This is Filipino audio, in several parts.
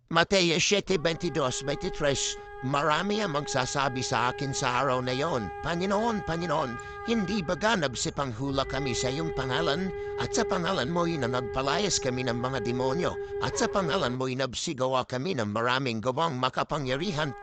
Mateo 7:22-23, marami ang magsasabi sa akin sa araw na yon, Panginoon, Panginoon, hindi ba nagsipanghula kami sa iyong pangalan? At sa pangalan mo'y na nagpalayas kami ng mga demonyo? At sa pangalan mo'y nagsigawa kami ng maraming gawang makapangyarihan?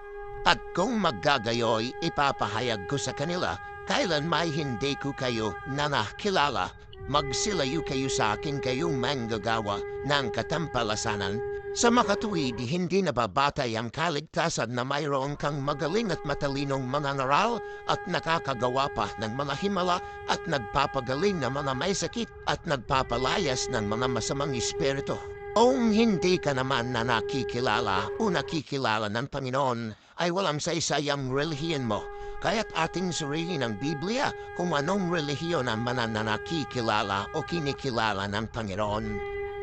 At kung maggagayoy, ipapahayag ko sa kanila, kailan may hindi ko kayo na nakilala. Magsilayo kayo sa akin kayong manggagawa ng katampalasanan. Sa makatuwid, hindi nababatay ang kaligtasan na mayroon kang magaling at matalinong mangangaral at nakakagawa pa ng mga himala at nagpapagaling ng mga may sakit at nagpapalayas ng mga masamang espiritu. Kung hindi ka naman na nakikilala o nakikilala ng Panginoon, ay walang saysayang relihiyon mo. Kaya't ating suriin ng Biblia kung anong relihiyon ang mga nakikilala o kinikilala ng Panginoon.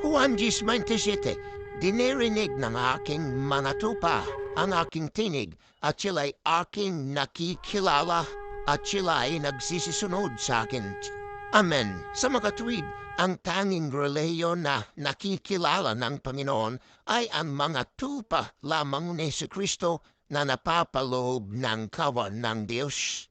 Juan 10:27, dinirinig ng aking mga tupa ang aking tinig at sila'y aking nakikilala at sila'y nagsisisunod sa akin. Amen. Sa makatuwid, ang tanging relihiyon na nakikilala ng Panginoon ay ang mga tupa lamang ni Jesucristo na napapaloob ng kawan ng Diyos.